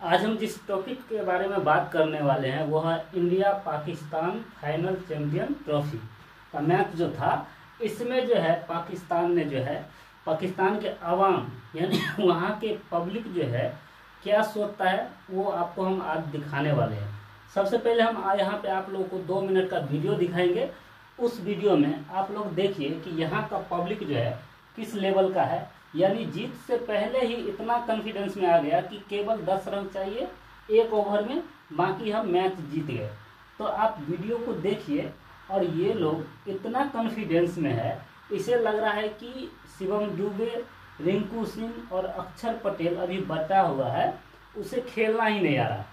आज हम जिस टॉपिक के बारे में बात करने वाले हैं वो है India Pakistan final champion trophy का मैच जो था। इसमें जो है पाकिस्तान ने जो है पाकिस्तान के अवाम यानी वहाँ के पब्लिक जो है क्या सोचता है वो आपको हम आज दिखाने वाले हैं। सबसे पहले हम यहाँ पे आप लोगों को 2 मिनट का वीडियो दिखाएंगे। उस वीडियो में आप लोग देखिए कि यहाँ का पब्लिक जो है किस लेवल का है, यानी जीत से पहले ही इतना कॉन्फिडेंस में आ गया कि केवल 10 रन चाहिए 1 ओवर में, बाकी हम मैच जीत गए। तो आप वीडियो को देखिए और ये लोग इतना कॉन्फिडेंस में है, इसे लग रहा है कि शिवम दुबे, रिंकू सिंह और अक्षर पटेल अभी बचा हुआ है, उसे खेलना ही नहीं आ रहा।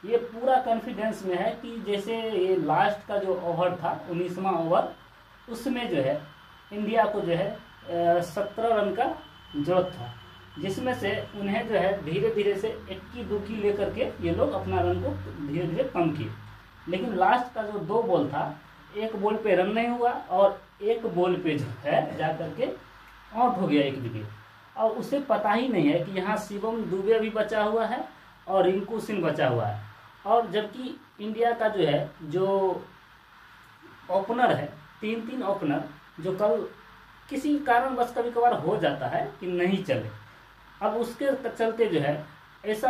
ये पूरा कॉन्फिडेंस में है कि जैसे ये लास्ट का जो ओवर था 19वां ओवर, उसमें जो है इंडिया को जो है 17 रन का जरूरत था, जिसमें से उन्हें जो है धीरे धीरे से 21-22 लेकर के ये लोग अपना रन को धीरे धीरे कम किए। लेकिन लास्ट का जो 2 बॉल था, 1 बॉल पे रन नहीं हुआ और 1 बॉल पे जो है जाकर के आउट हो गया 1 विकेट। और उसे पता ही नहीं है कि यहाँ शिवम दुबे भी बचा हुआ है और रिंकू सिंह बचा हुआ है। और जबकि इंडिया का जो है जो ओपनर है, 3 ओपनर जो कल किसी कारणवश कभी कभार हो जाता है कि नहीं चले, अब उसके चलते जो है ऐसा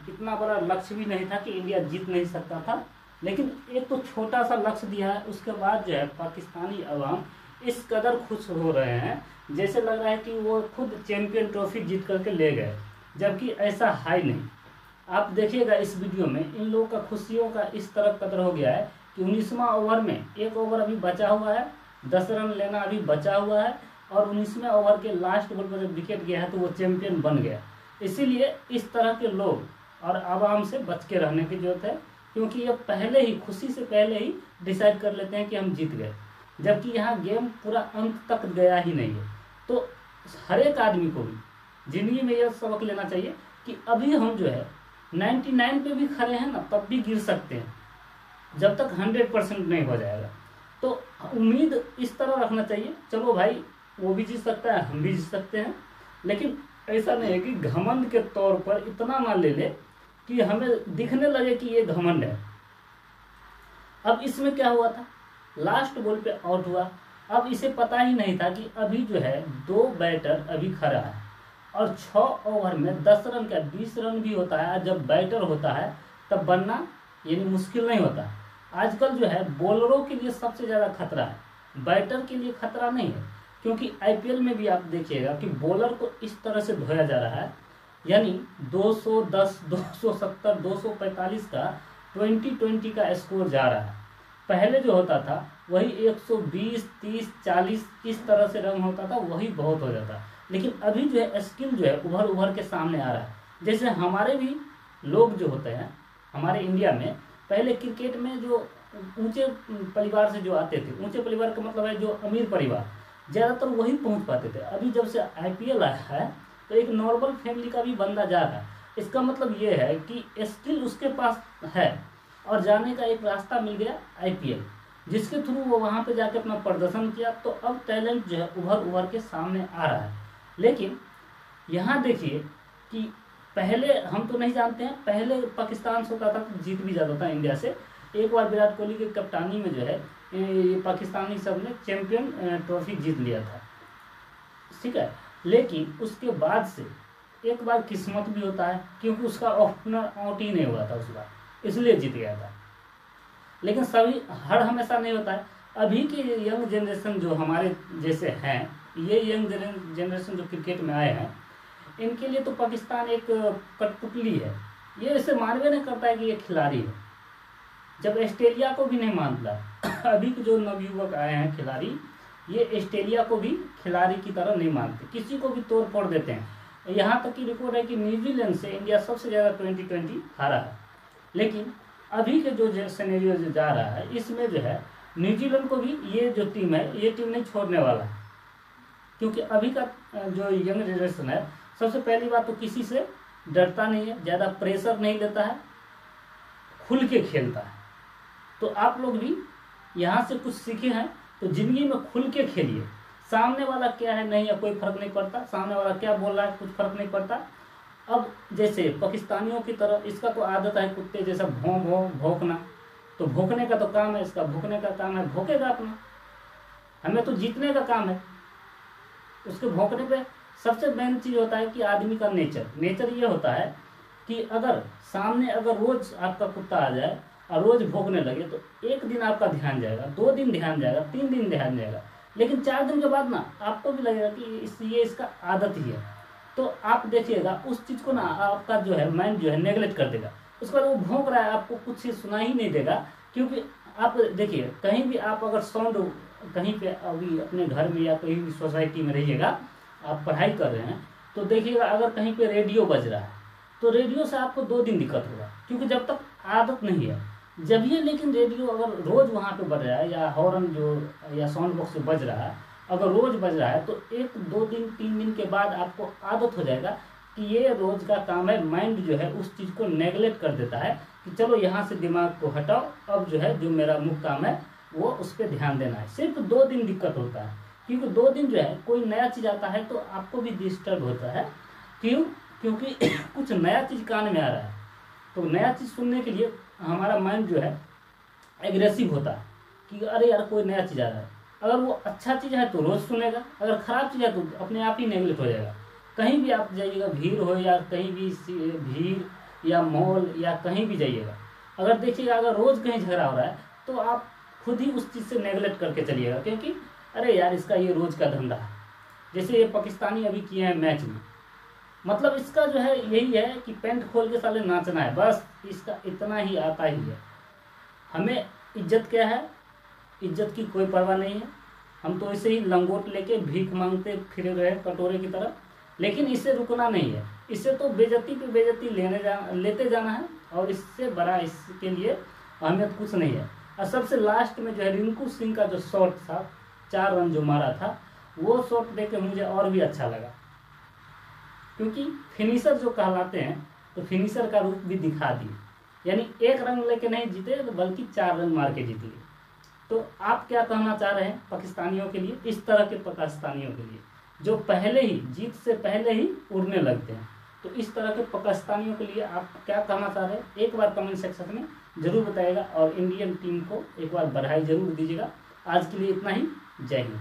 इतना बड़ा लक्ष्य भी नहीं था कि इंडिया जीत नहीं सकता था। लेकिन एक तो छोटा सा लक्ष्य दिया है, उसके बाद जो है पाकिस्तानी अवाम इस कदर खुश हो रहे हैं जैसे लग रहा है कि वो खुद चैंपियन ट्रॉफी जीत करके ले गए, जबकि ऐसा है नहीं। आप देखिएगा इस वीडियो में इन लोगों का खुशियों का इस तरह कदर हो गया है कि 19वां ओवर में 1 ओवर अभी बचा हुआ है, 10 रन लेना अभी बचा हुआ है और 19वें ओवर के लास्ट बॉल पर जब विकेट गया है तो वो चैंपियन बन गया। इसीलिए इस तरह के लोग और आवाम से बच के रहने की जरूरत है, क्योंकि ये पहले ही खुशी से पहले ही डिसाइड कर लेते हैं कि हम जीत गए, जबकि यहाँ गेम पूरा अंत तक गया ही नहीं है। तो हर एक आदमी को भी जिंदगी में यह सबक लेना चाहिए कि अभी हम जो है 99 पे भी खड़े हैं ना, तब भी गिर सकते हैं जब तक 100% नहीं हो जाएगा। तो उम्मीद इस तरह रखना चाहिए, चलो भाई वो भी जीत सकता है, हम भी जीत सकते हैं, लेकिन ऐसा नहीं है कि घमंड के तौर पर इतना ना ले ले कि हमें दिखने लगे कि ये घमंड है। अब इसमें क्या हुआ था, लास्ट बॉल पे आउट हुआ। अब इसे पता ही नहीं था कि अभी जो है 2 बैटर अभी खड़ा है और 6 ओवर में 10 रन का 20 रन भी होता है। जब बैटर होता है तब बनना यानी मुश्किल नहीं होता। आजकल जो है बॉलरों के लिए सबसे ज़्यादा खतरा है, बैटर के लिए खतरा नहीं है, क्योंकि आईपीएल में भी आप देखिएगा कि बॉलर को इस तरह से धोया जा रहा है, यानी 210, 270, 245 का 20-20 का स्कोर जा रहा है। पहले जो होता था वही 120, 30, 40 इस तरह से रन होता था, वही बहुत हो जाता। लेकिन अभी जो है स्किल जो है उभर के सामने आ रहा है। जैसे हमारे भी लोग जो होते हैं हमारे इंडिया में, पहले क्रिकेट में जो ऊंचे परिवार से जो आते थे, ऊंचे परिवार का मतलब है जो अमीर परिवार, ज़्यादातर वही पहुंच पाते थे। अभी जब से आईपीएल आया है तो एक नॉर्मल फैमिली का भी बंदा जा रहा है। इसका मतलब ये है कि स्किल उसके पास है और जाने का एक रास्ता मिल गया आईपीएल, जिसके थ्रू वो वहाँ पे जाके अपना प्रदर्शन किया। तो अब टैलेंट जो है उभर के सामने आ रहा है। लेकिन यहाँ देखिए कि पहले हम तो नहीं जानते हैं, पहले पाकिस्तान से होता था तो जीत भी जाता था इंडिया से। एक बार विराट कोहली की कप्तानी में जो है ये पाकिस्तानी सब ने चैंपियन ट्रॉफी जीत लिया था, ठीक है। लेकिन उसके बाद से एक बार किस्मत भी होता है, क्योंकि उसका ओपनर आउट ही नहीं हुआ था उस बार, इसलिए जीत गया था। लेकिन सभी हर हमेशा नहीं होता है। अभी की यंग जनरेशन जो हमारे जैसे हैं, ये यंग जनरेशन जो क्रिकेट में आए हैं, इनके लिए तो पाकिस्तान एक कठपुतली है। ये इसे मानवे नहीं करता है कि ये खिलाड़ी है, जब ऑस्ट्रेलिया को भी नहीं मानता। अभी के जो नवयुवक आए हैं खिलाड़ी, ये ऑस्ट्रेलिया को भी खिलाड़ी की तरह नहीं मानते, किसी को भी तोड़ फोड़ देते हैं। यहाँ तक की रिकॉर्ड है कि न्यूजीलैंड से इंडिया सबसे ज़्यादा 20-20 हारा है। लेकिन अभी के जो सिनेरियो जो जा रहा है, इसमें जो है न्यूजीलैंड को भी ये जो टीम है, ये टीम नहीं छोड़ने वाला है, क्योंकि अभी का जो यंग जनरेशन है, सबसे पहली बात तो किसी से डरता नहीं है, ज़्यादा प्रेशर नहीं लेता है, खुल के खेलता है। तो आप लोग भी यहाँ से कुछ सीखे हैं तो जिंदगी में खुल के खेलिए। सामने वाला क्या है नहीं है कोई फर्क नहीं पड़ता, सामने वाला क्या बोल रहा है कुछ फर्क नहीं पड़ता। अब जैसे पाकिस्तानियों की तरह इसका तो आदत है कुत्ते जैसा भौं भौं भौंकना, तो भौंकने का तो काम है इसका, भौंकने का काम है, भौंकेगा अपना, हमें तो जीतने का काम है। उसके भौंकने पे सबसे मेन चीज होता है कि आदमी का नेचर ये होता है कि अगर सामने अगर रोज आपका कुत्ता आ जाए और रोज भौंकने लगे तो एक दिन आपका ध्यान जाएगा, 2 दिन ध्यान जाएगा, 3 दिन ध्यान जाएगा, लेकिन 4 दिन के बाद ना आपको भी लगेगा कि ये इसका आदत ही है। तो आप देखिएगा उस चीज को ना आपका जो है माइंड जो है नेगलेक्ट कर देगा। उसके बाद वो भौंक रहा है आपको कुछ सुना ही नहीं देगा, क्योंकि आप देखिए कहीं भी आप अगर साउंड कहीं पे अभी अपने घर में या कहीं भी सोसाइटी में रहिएगा, आप पढ़ाई कर रहे हैं तो देखिएगा अगर कहीं पे रेडियो बज रहा है तो रेडियो से आपको 2 दिन दिक्कत होगा, क्योंकि जब तक आदत नहीं है। जब ये लेकिन रेडियो अगर रोज वहाँ पे बज रहा है या हॉर्न जो या साउंड बॉक्स बज रहा है, अगर रोज बज रहा है तो 1, 2 दिन 3 दिन के बाद आपको आदत हो जाएगा कि ये रोज का काम है। माइंड जो है उस चीज को नेगलेक्ट कर देता है कि चलो यहाँ से दिमाग को हटाओ, अब जो है जो मेरा मुख्य काम है वो उस पर ध्यान देना है। सिर्फ 2 दिन दिक्कत होता है, क्योंकि 2 दिन जो है कोई नया चीज आता है तो आपको भी डिस्टर्ब होता है। क्यों? क्योंकि कुछ नया चीज कान में आ रहा है, तो नया चीज सुनने के लिए हमारा माइंड जो है एग्रेसिव होता है कि अरे यार कोई नया चीज आ रहा है। अगर वो अच्छा चीज है तो रोज सुनेगा, अगर खराब चीज है तो अपने आप ही नेगलेक्ट हो जाएगा। कहीं भी आप जाइएगा, भीड़ हो या कहीं भी भीड़ या मॉल या कहीं भी जाइएगा, अगर देखिएगा अगर रोज कहीं झगड़ा हो रहा है तो आप खुद ही उस चीज से नेगलेक्ट करके चलिएगा, क्योंकि अरे यार इसका ये रोज का धंधा है। जैसे ये पाकिस्तानी अभी किए हैं मैच में, मतलब इसका जो है यही है कि पैंट खोल के साले नाचना है, बस इसका इतना ही आता ही है। हमें इज्जत क्या है? इज्जत की कोई परवाह नहीं है, हम तो ऐसे ही लंगोट लेके भीख मांगते फिर रहे कटोरे की तरह। लेकिन इससे रुकना नहीं है, इससे तो बेइज्जती पे बेइज्जती लेते जाना है, और इससे बड़ा इसके लिए अहमियत कुछ नहीं है। और सबसे लास्ट में जो है रिंकू सिंह का जो शॉट था, 4 रन जो मारा था, वो शॉट देख के मुझे और भी अच्छा लगा, क्योंकि फिनिशर जो कहलाते हैं तो फिनिशर का रूप भी दिखा दिए, यानी 1 रन लेके नहीं जीते बल्कि 4 रन मार के जीते। तो आप क्या कहना चाह रहे हैं पाकिस्तानियों के लिए, इस तरह के पाकिस्तानियों के लिए जो पहले ही जीत से पहले ही उड़ने लगते हैं, तो इस तरह के पाकिस्तानियों के लिए आप क्या कहना चाह रहे हैं? एक बार कमेंट सेक्शन में जरूर बताइएगा, और इंडियन टीम को एक बार बधाई जरूर दीजिएगा। आज के लिए इतना ही, जय हिंद।